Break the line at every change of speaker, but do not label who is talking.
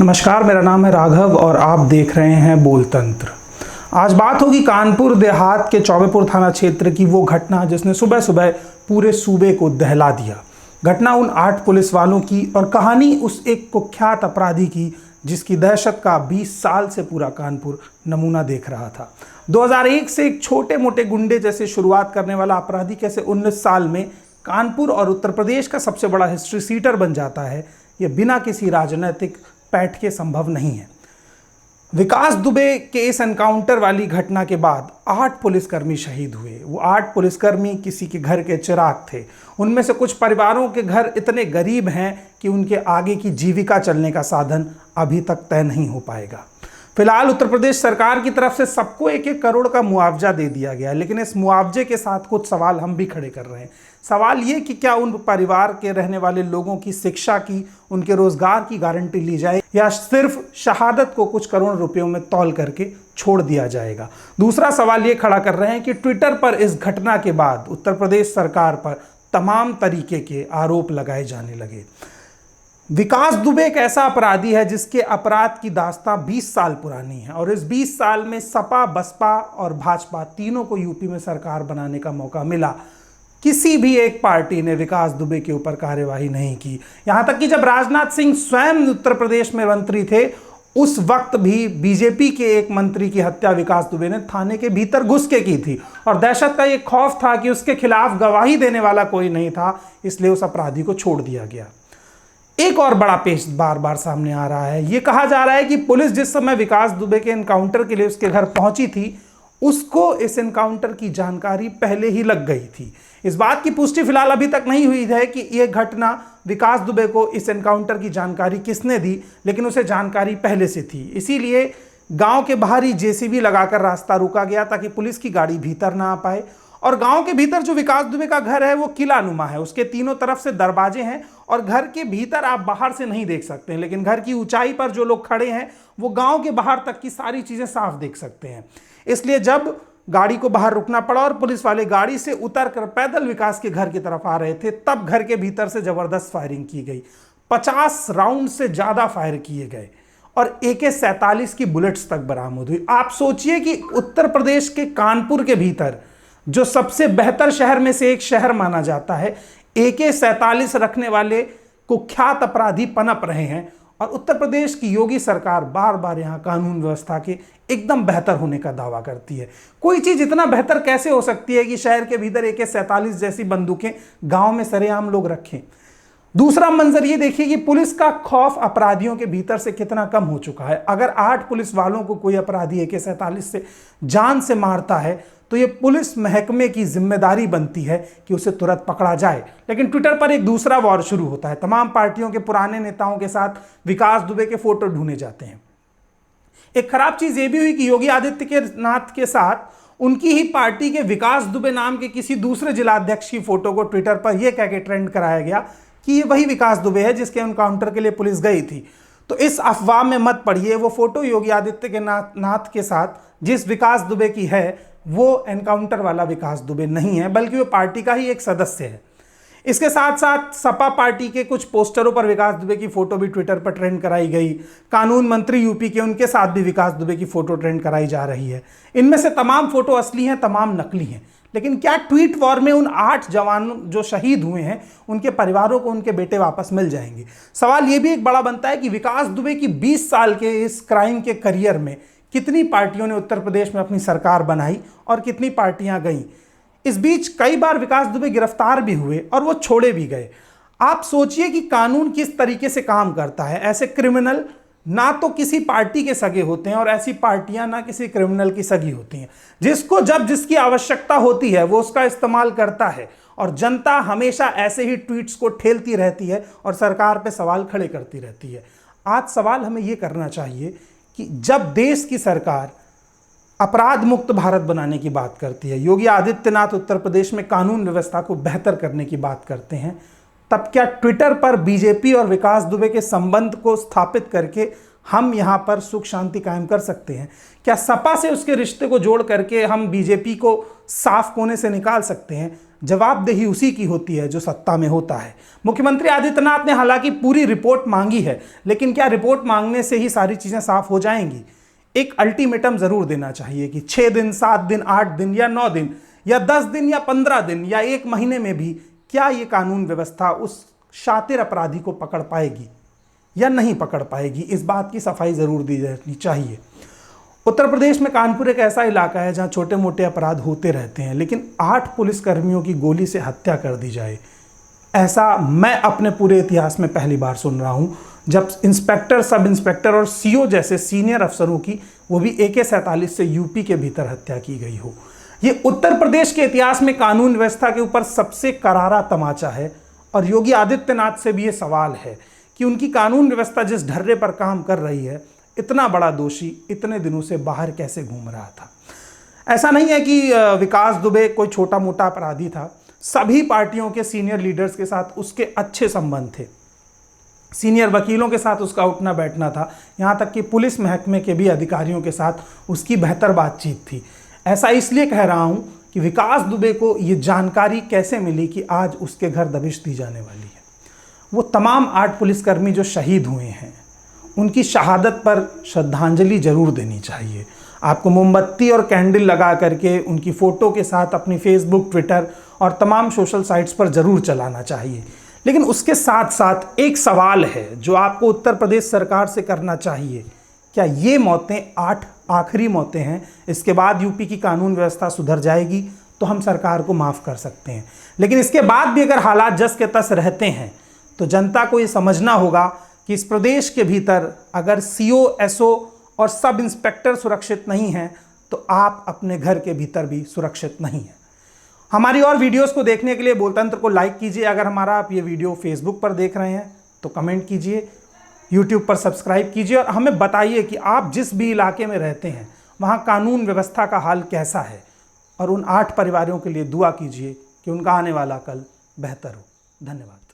नमस्कार, मेरा नाम है राघव और आप देख रहे हैं बोल तंत्र। आज बात होगी कानपुर देहात के चौबेपुर थाना क्षेत्र की, वो घटना जिसने सुबह सुबह पूरे सूबे को दहला दिया। घटना उन 8 पुलिस वालों की और कहानी उस एक कुख्यात अपराधी की जिसकी दहशत का 20 साल से पूरा कानपुर नमूना देख रहा था। 2001 से एक छोटे मोटे गुंडे जैसे शुरुआत करने वाला अपराधी कैसे 19 साल में कानपुर और उत्तर प्रदेश का सबसे बड़ा हिस्ट्री सीटर बन जाता है, यह बिना किसी राजनीतिक पैठ के संभव नहीं है। विकास दुबे के इस एनकाउंटर वाली घटना के बाद 8 पुलिसकर्मी शहीद हुए। वो 8 पुलिसकर्मी किसी के घर के चिराग थे। उनमें से कुछ परिवारों के घर इतने गरीब हैं कि उनके आगे की जीविका चलने का साधन अभी तक तय नहीं हो पाएगा। फिलहाल उत्तर प्रदेश सरकार की तरफ से सबको 1-1 करोड़ का मुआवजा दे दिया गया, लेकिन इस मुआवजे के साथ कुछ सवाल हम भी खड़े कर रहे हैं। सवाल ये कि क्या उन परिवार के रहने वाले लोगों की शिक्षा की, उनके रोजगार की गारंटी ली जाए या सिर्फ शहादत को कुछ करोड़ रुपयों में तौल करके छोड़ दिया जाएगा। दूसरा सवाल ये खड़ा कर रहे हैं कि ट्विटर पर इस घटना के बाद उत्तर प्रदेश सरकार पर तमाम तरीके के आरोप लगाए जाने लगे। विकास दुबे एक ऐसा अपराधी है जिसके अपराध की दास्तां 20 साल पुरानी है और इस 20 साल में सपा, बसपा और भाजपा तीनों को यूपी में सरकार बनाने का मौका मिला। किसी भी एक पार्टी ने विकास दुबे के ऊपर कार्यवाही नहीं की। यहां तक कि जब राजनाथ सिंह स्वयं उत्तर प्रदेश में मंत्री थे, उस वक्त भी बीजेपी के एक मंत्री की हत्या विकास दुबे ने थाने के भीतर घुस के की थी और दहशत का यह खौफ था कि उसके खिलाफ गवाही देने वाला कोई नहीं था, इसलिए उस अपराधी को छोड़ दिया गया। एक और बड़ा पेश बार बार सामने आ रहा है। यह कहा जा रहा है कि पुलिस जिस समय विकास दुबे के एनकाउंटर के लिए उसके घर पहुंची थी, उसको इस एनकाउंटर की जानकारी पहले ही लग गई थी। इस बात की पुष्टि फिलहाल अभी तक नहीं हुई है कि यह घटना विकास दुबे को इस एनकाउंटर की जानकारी किसने दी, लेकिन उसे जानकारी पहले से थी। इसीलिए गांव के बाहर ही जेसीबी लगाकर रास्ता रोका गया ताकि पुलिस की गाड़ी भीतर ना आ पाए। और गांव के भीतर जो विकास दुबे का घर है वो किला नुमा है, उसके तीनों तरफ से दरवाजे हैं और घर के भीतर आप बाहर से नहीं देख सकते हैं, लेकिन घर की ऊंचाई पर जो लोग खड़े हैं वो गांव के बाहर तक की सारी चीजें साफ देख सकते हैं। इसलिए जब गाड़ी को बाहर रुकना पड़ा और पुलिस वाले गाड़ी से उतरकर पैदल विकास के घर की तरफ आ रहे थे, तब घर के भीतर से जबरदस्त फायरिंग की गई। 50 राउंड से ज्यादा फायर किए गए और AK-47 की बुलेट्स तक बरामद हुई। आप सोचिए कि उत्तर प्रदेश के कानपुर के भीतर, जो सबसे बेहतर शहर में से एक शहर माना जाता है, AK-47 रखने वाले कुख्यात अपराधी पनप रहे हैं और उत्तर प्रदेश की योगी सरकार बार बार यहां कानून व्यवस्था के एकदम बेहतर होने का दावा करती है। कोई चीज इतना बेहतर कैसे हो सकती है कि शहर के भीतर AK-47 जैसी बंदूकें गांव में सरेआम लोग रखें। दूसरा मंजर ये देखिए कि पुलिस का खौफ अपराधियों के भीतर से कितना कम हो चुका है। अगर 8 पुलिस वालों को कोई अपराधी AK-47 से जान से मारता है तो ये पुलिस महकमे की जिम्मेदारी बनती है कि उसे तुरंत पकड़ा जाए। लेकिन ट्विटर पर एक दूसरा वॉर शुरू होता है। तमाम पार्टियों के पुराने नेताओं के साथ विकास दुबे के फोटो ढूंढे जाते हैं। एक खराब चीज ये भी हुई कि योगी आदित्यनाथ के साथ उनकी ही पार्टी के विकास दुबे नाम के किसी दूसरे जिलाध्यक्ष की फोटो को ट्विटर पर यह कह के ट्रेंड कराया गया कि ये वही विकास दुबे है जिसके एनकाउंटर के लिए पुलिस गई थी। तो इस अफवाह में मत पड़िए। वो फोटो योगी आदित्यनाथ के साथ जिस विकास दुबे की है वो एनकाउंटर वाला विकास दुबे नहीं है, बल्कि वो पार्टी का ही एक सदस्य है। इसके साथ साथ सपा पार्टी के कुछ पोस्टरों पर विकास दुबे की फोटो भी ट्विटर पर ट्रेंड कराई गई। कानून मंत्री यूपी के, उनके साथ भी विकास दुबे की फोटो ट्रेंड कराई जा रही है। इनमें से तमाम फोटो असली हैं, तमाम नकली हैं। लेकिन क्या ट्वीट वॉर में उन 8 जवानों जो शहीद हुए हैं उनके परिवारों को उनके बेटे वापस मिल जाएंगे? सवाल यह भी एक बड़ा बनता है कि विकास दुबे की 20 साल के इस क्राइम के करियर में कितनी पार्टियों ने उत्तर प्रदेश में अपनी सरकार बनाई और कितनी पार्टियां गईं। इस बीच कई बार विकास दुबे गिरफ्तार भी हुए और वो छोड़े भी गए। आप सोचिए कि कानून किस तरीके से काम करता है। ऐसे क्रिमिनल ना तो किसी पार्टी के सगे होते हैं और ऐसी पार्टियां ना किसी क्रिमिनल की सगी होती हैं। जिसको जब जिसकी आवश्यकता होती है वो उसका इस्तेमाल करता है और जनता हमेशा ऐसे ही ट्वीट्स को ठेलती रहती है और सरकार पे सवाल खड़े करती रहती है। आज सवाल हमें यह करना चाहिए कि जब देश की सरकार अपराध मुक्त भारत बनाने की बात करती है, योगी आदित्यनाथ उत्तर प्रदेश में कानून व्यवस्था को बेहतर करने की बात करते हैं, तब क्या ट्विटर पर बीजेपी और विकास दुबे के संबंध को स्थापित करके हम यहां पर सुख शांति कायम कर सकते हैं? क्या सपा से उसके रिश्ते को जोड़ करके हम बीजेपी को साफ कोने से निकाल सकते हैं? जवाबदेही उसी की होती है जो सत्ता में होता है। मुख्यमंत्री आदित्यनाथ ने हालांकि पूरी रिपोर्ट मांगी है, लेकिन क्या रिपोर्ट मांगने से ही सारी चीजें साफ हो जाएंगी? एक अल्टीमेटम जरूर देना चाहिए कि 6 दिन, 7 दिन, 8 दिन या 9 दिन या 10 दिन या 15 दिन या 1 महीने में भी क्या ये कानून व्यवस्था उस शातिर अपराधी को पकड़ पाएगी या नहीं पकड़ पाएगी, इस बात की सफाई जरूर दी जानी चाहिए। उत्तर प्रदेश में कानपुर एक ऐसा इलाका है जहां छोटे मोटे अपराध होते रहते हैं, लेकिन 8 पुलिसकर्मियों की गोली से हत्या कर दी जाए, ऐसा मैं अपने पूरे इतिहास में पहली बार सुन रहा हूं। जब इंस्पेक्टर, सब इंस्पेक्टर और सीओ जैसे सीनियर अफसरों की, वो भी AK-47 से यूपी के भीतर हत्या की गई हो। ये उत्तर प्रदेश के इतिहास में कानून व्यवस्था के ऊपर सबसे करारा तमाचा है। और योगी आदित्यनाथ से भी ये सवाल है कि उनकी कानून व्यवस्था जिस ढर्रे पर काम कर रही है, इतना बड़ा दोषी इतने दिनों से बाहर कैसे घूम रहा था। ऐसा नहीं है कि विकास दुबे कोई छोटा मोटा अपराधी था। सभी पार्टियों के सीनियर लीडर्स के साथ उसके अच्छे संबंध थे, सीनियर वकीलों के साथ उसका उठना बैठना था, यहाँ तक कि पुलिस महकमे के भी अधिकारियों के साथ उसकी बेहतर बातचीत थी। ऐसा इसलिए कह रहा हूँ कि विकास दुबे को ये जानकारी कैसे मिली कि आज उसके घर दबिश दी जाने वाली है। वो तमाम 8 पुलिसकर्मी जो शहीद हुए हैं, उनकी शहादत पर श्रद्धांजलि जरूर देनी चाहिए। आपको मोमबत्ती और कैंडल लगा करके उनकी फ़ोटो के साथ अपनी फेसबुक, ट्विटर और तमाम सोशल साइट्स पर ज़रूर चलाना चाहिए। लेकिन उसके साथ साथ एक सवाल है जो आपको उत्तर प्रदेश सरकार से करना चाहिए, क्या ये मौतें 8 आखिरी मौतें हैं? इसके बाद यूपी की कानून व्यवस्था सुधर जाएगी तो हम सरकार को माफ़ कर सकते हैं, लेकिन इसके बाद भी अगर हालात जस के तस रहते हैं तो जनता को ये समझना होगा कि इस प्रदेश के भीतर अगर CO, SO और सब इंस्पेक्टर सुरक्षित नहीं हैं तो आप अपने घर के भीतर भी सुरक्षित नहीं हैं। हमारी और वीडियोस को देखने के लिए बोलतंत्र को लाइक कीजिए। अगर हमारा आप ये वीडियो फेसबुक पर देख रहे हैं तो कमेंट कीजिए, यूट्यूब पर सब्सक्राइब कीजिए और हमें बताइए कि आप जिस भी इलाके में रहते हैं वहाँ कानून व्यवस्था का हाल कैसा है। और उन 8 परिवारों के लिए दुआ कीजिए कि उनका आने वाला कल बेहतर हो। धन्यवाद।